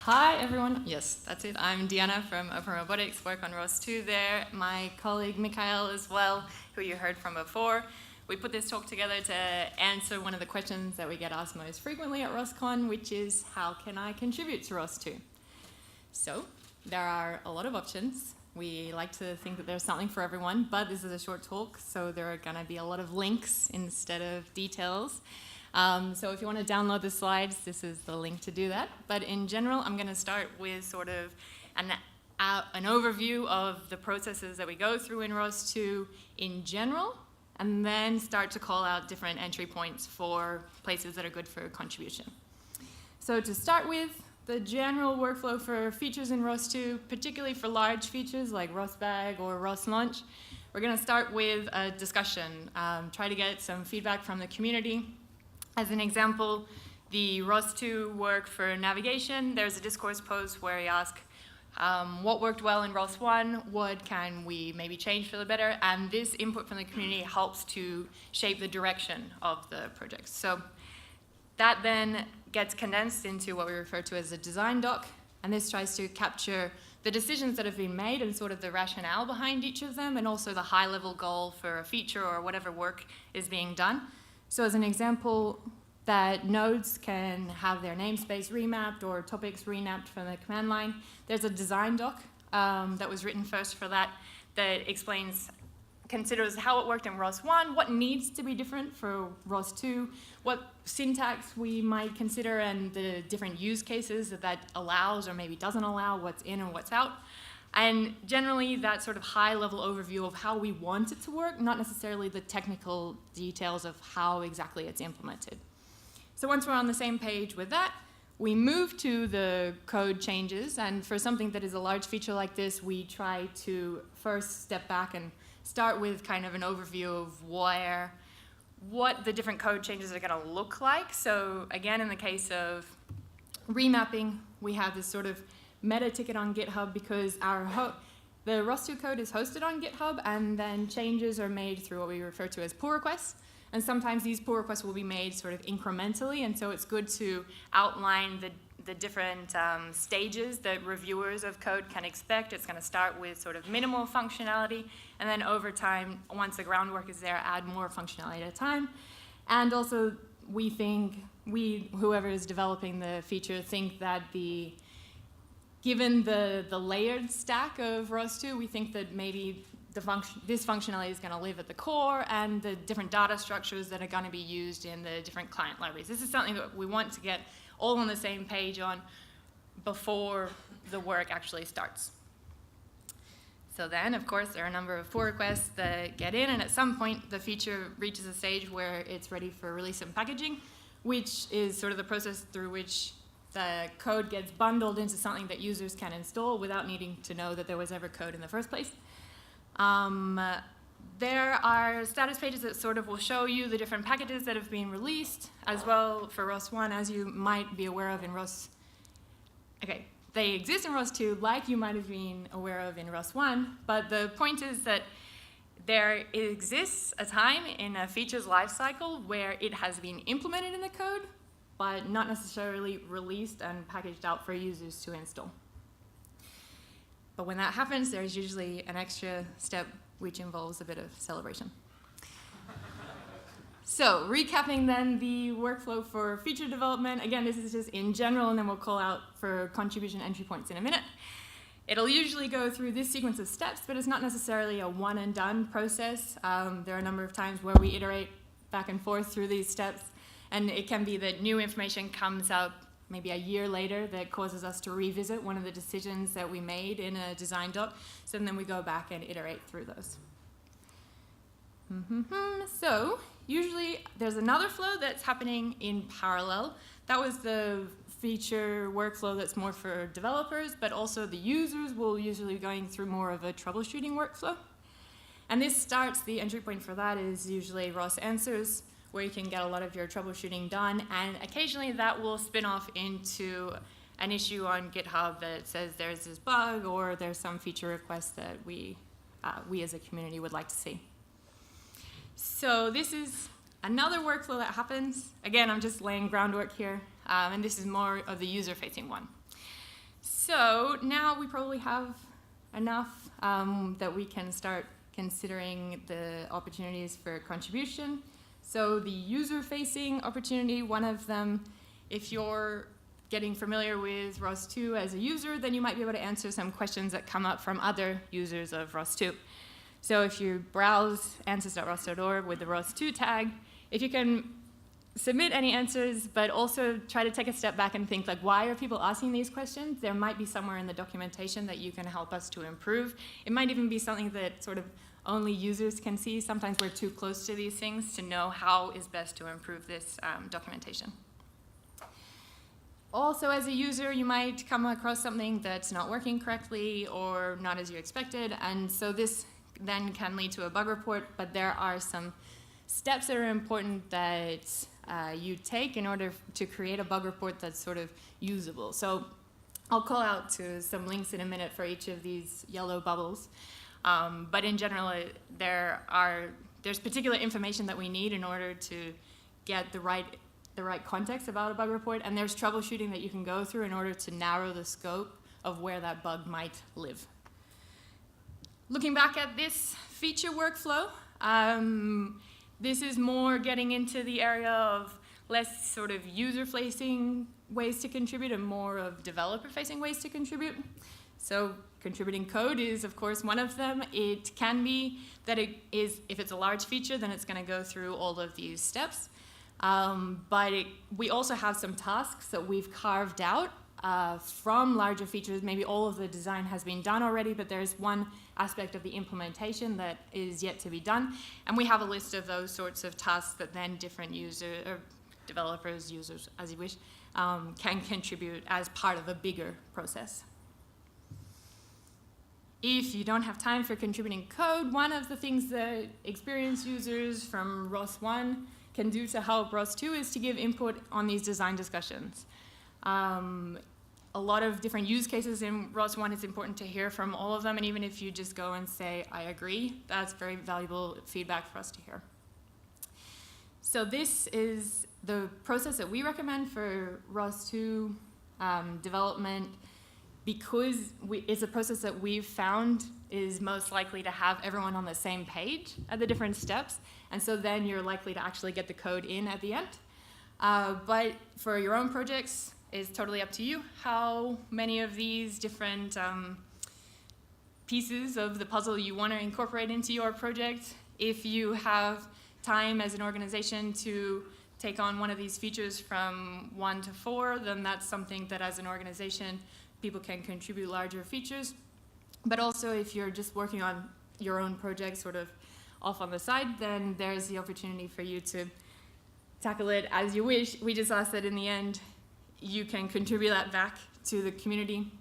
Hi everyone, yes, that's it. I'm Diana from Open Robotics, work on ROS2 there. My colleague Mikhail as well, who you heard from before. We put this talk together to answer one of the questions that we get asked most frequently at ROSCon, which is how can I contribute to ROS2? So there are a lot of options. We like to think that there's something for everyone, but this is a short talk, so there are going to be a lot of links instead of details. So if you want to download the slides, this is the link to do that. But in general, I'm going to start with sort of an overview of the processes that we go through in ROS2 in general, and then start to call out different entry points for places that are good for contribution. So to start with, the general workflow for features in ROS2, particularly for large features like ROSBag or ROS Launch, we're going to start with a discussion, try to get some feedback from the community. As an example, the ROS2 work for navigation, there's a discourse post where we ask what worked well in ROS1, what can we maybe change for the better, and this input from the community helps to shape the direction of the project. So that then gets condensed into what we refer to as a design doc, and this tries to capture the decisions that have been made and sort of the rationale behind each of them, and also the high-level goal for a feature or whatever work is being done. So as an example, that nodes can have their namespace remapped or topics renapped from the command line. There's a design doc that was written first for that considers how it worked in ROS1, what needs to be different for ROS2, what syntax we might consider, and the different use cases that allows or maybe doesn't allow, what's in and what's out. And generally, that sort of high-level overview of how we want it to work, not necessarily the technical details of how exactly it's implemented. So once we're on the same page with that, we move to the code changes. And for something that is a large feature like this, we try to first step back and start with kind of an overview of what the different code changes are going to look like. So again, in the case of remapping, we have this sort of meta ticket on GitHub because the ROS2 code is hosted on GitHub, and then changes are made through what we refer to as pull requests. And sometimes these pull requests will be made sort of incrementally, and so it's good to outline the different stages that reviewers of code can expect. It's going to start with sort of minimal functionality, and then over time, once the groundwork is there, add more functionality at a time. And also, whoever is developing the feature, think that given the layered stack of ROS2, we think that maybe this functionality is going to live at the core, and the different data structures that are going to be used in the different client libraries. This is something that we want to get all on the same page on before the work actually starts. So then, of course, there are a number of pull requests that get in, and at some point, the feature reaches a stage where it's ready for release and packaging, which is sort of the process through which the code gets bundled into something that users can install without needing to know that there was ever code in the first place. There are status pages that sort of will show you the different packages that have been released, as well for ROS1, as you might be aware of in ROS. Okay, they exist in ROS2 like you might have been aware of in ROS1, but the point is that there exists a time in a feature's lifecycle where it has been implemented in the code, but not necessarily released and packaged out for users to install. But when that happens, there's usually an extra step which involves a bit of celebration. So recapping then the workflow for feature development. Again, this is just in general, and then we'll call out for contribution entry points in a minute. It'll usually go through this sequence of steps, but it's not necessarily a one and done process. There are a number of times where we iterate back and forth through these steps, and it can be that new information comes out maybe a year later that causes us to revisit one of the decisions that we made in a design doc. So then we go back and iterate through those. So usually there's another flow that's happening in parallel. That was the feature workflow that's more for developers, but also the users will usually be going through more of a troubleshooting workflow. And this starts, the entry point for that is usually ROS answers, where you can get a lot of your troubleshooting done, and occasionally that will spin off into an issue on GitHub that says there's this bug or there's some feature request that we as a community would like to see. So this is another workflow that happens. Again, I'm just laying groundwork here, and this is more of the user-facing one. So now we probably have enough that we can start considering the opportunities for contribution. So the user-facing opportunity, one of them, if you're getting familiar with ROS2 as a user, then you might be able to answer some questions that come up from other users of ROS2. So if you browse answers.ros.org with the ROS2 tag, if you can submit any answers, but also try to take a step back and think, like, why are people asking these questions? There might be somewhere in the documentation that you can help us to improve. It might even be something that sort of only users can see. Sometimes we're too close to these things to know how is best to improve this documentation. Also, as a user, you might come across something that's not working correctly or not as you expected, and so this then can lead to a bug report, but there are some steps that are important that you take in order to create a bug report that's sort of usable. So I'll call out to some links in a minute for each of these yellow bubbles. But in general, there's particular information that we need in order to get the right context about a bug report, and there's troubleshooting that you can go through in order to narrow the scope of where that bug might live. Looking back at this feature workflow, this is more getting into the area of less sort of user-facing ways to contribute and more of developer-facing ways to contribute. So contributing code is, of course, one of them. It can be that it is, if it's a large feature, then it's going to go through all of these steps. But we also have some tasks that we've carved out from larger features. Maybe all of the design has been done already, but there's one aspect of the implementation that is yet to be done. And we have a list of those sorts of tasks that then different users, or developers, users, as you wish, can contribute as part of a bigger process. If you don't have time for contributing code, one of the things that experienced users from ROS1 can do to help ROS2 is to give input on these design discussions. A lot of different use cases in ROS1, it's important to hear from all of them, and even if you just go and say, I agree, that's very valuable feedback for us to hear. So this is the process that we recommend for ROS2 development, because it's a process that we've found is most likely to have everyone on the same page at the different steps, and so then you're likely to actually get the code in at the end. But for your own projects, it's totally up to you how many of these different pieces of the puzzle you want to incorporate into your project. If you have time as an organization to take on one of these features from 1 to 4, then that's something that as an organization people can contribute larger features. But also if you're just working on your own project sort of off on the side, then there's the opportunity for you to tackle it as you wish. We just ask that in the end you can contribute that back to the community,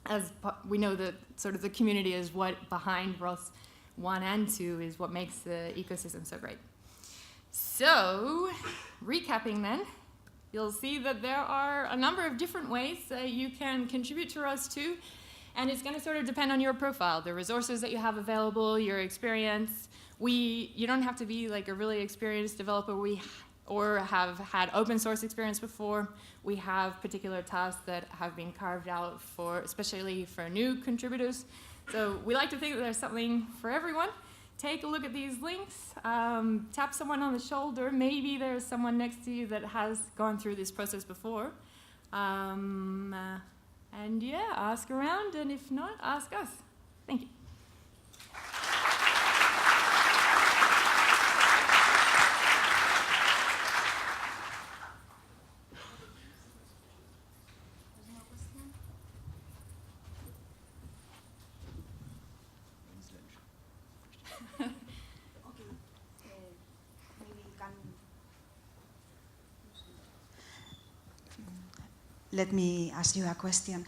as we know that sort of the community is what behind ROS 1 and 2 is what makes the ecosystem so great. So, recapping then, you'll see that there are a number of different ways that you can contribute to ROS 2, and it's going to sort of depend on your profile, the resources that you have available, your experience. You don't have to be like a really experienced developer or have had open source experience before. We have particular tasks that have been carved out for, especially for new contributors. So we like to think that there's something for everyone. Take a look at these links, tap someone on the shoulder. Maybe there's someone next to you that has gone through this process before. And yeah, ask around, and if not, ask us. Thank you. Let me ask you a question.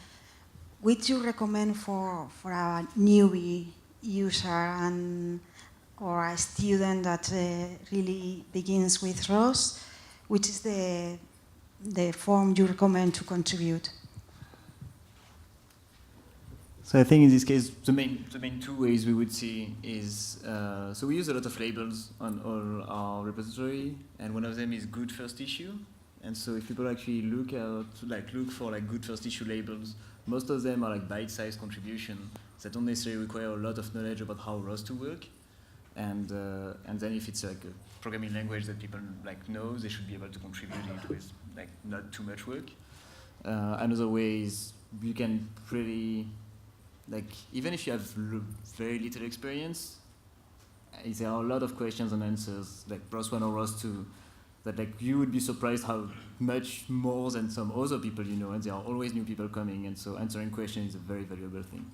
Would you recommend for a newbie user or a student that really begins with ROS, which is the form you recommend to contribute? So I think in this case, the main two ways we would see is, so we use a lot of labels on all our repository, and one of them is good first issue. And so if people actually look for like good first issue labels, most of them are like bite-sized contribution that don't necessarily require a lot of knowledge about how ROS to work. And then if it's like a programming language that people like know, they should be able to contribute it with like not too much work. Another way is you can pretty, like even if you have very little experience, there are a lot of questions and answers like ROS1 or ROS2 that like you would be surprised how much more than some other people you know, and there are always new people coming, and so answering questions is a very valuable thing.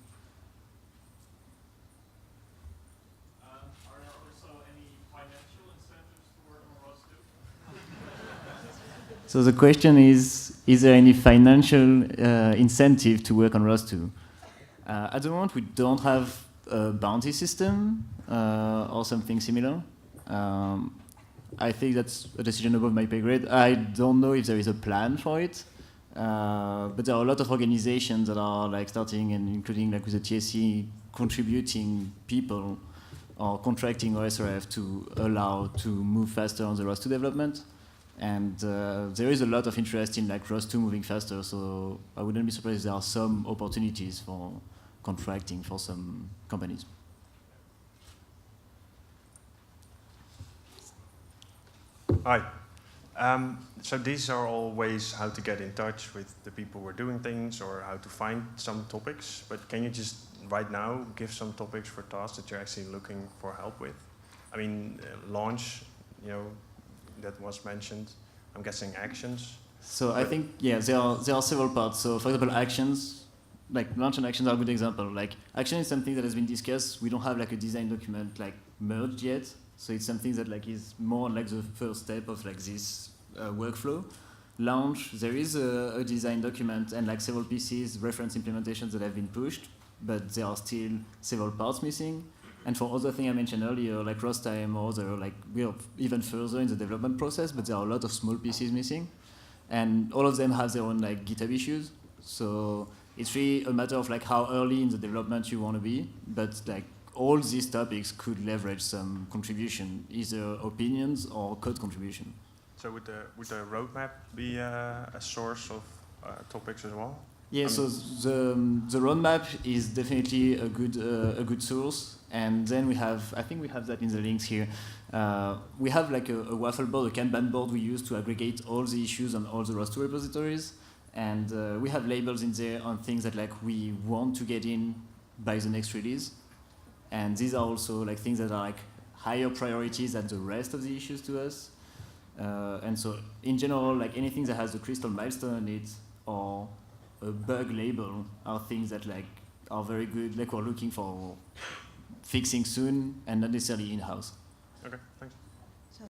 Are there also any financial incentives to work on ROS2? So the question is there any financial incentive to work on ROS2? At the moment, we don't have a bounty system or something similar. I think that's a decision above my pay grade. I don't know if there is a plan for it, but there are a lot of organizations that are like starting, and including like with the TSC, contributing people or contracting OSRF to allow to move faster on the ROS2 development. And there is a lot of interest in like ROS2 moving faster, so I wouldn't be surprised if there are some opportunities for contracting for some companies. Hi. So these are all ways how to get in touch with the people who are doing things or how to find some topics. But can you just right now give some topics for tasks that you're actually looking for help with? I mean, launch, that was mentioned. I'm guessing actions. So I think, yeah, there are several parts. So for example, actions, like launch and actions are a good example. Like action is something that has been discussed. We don't have like a design document like merged yet. So it's something that like is more like the first step of like this workflow. Launch, there is a design document and like several pieces, reference implementations that have been pushed, but there are still several parts missing. And for other things I mentioned earlier, like ROS time or other, like we are even further in the development process, but there are a lot of small pieces missing. And all of them have their own like GitHub issues. So it's really a matter of like how early in the development you want to be, but like all these topics could leverage some contribution, either opinions or code contribution. So would the roadmap be a source of topics as well? Yeah, so the roadmap is definitely a good source, and then we have, I think we have that in the links here. We have like a waffle board, a Kanban board we use to aggregate all the issues on all the ROS2 repositories, and we have labels in there on things that like we want to get in by the next release. And these are also like things that are like higher priorities than the rest of the issues to us. And so in general, like anything that has a crystal milestone on it or a bug label are things that like are very good, like we're looking for fixing soon and not necessarily in-house. Okay, thanks.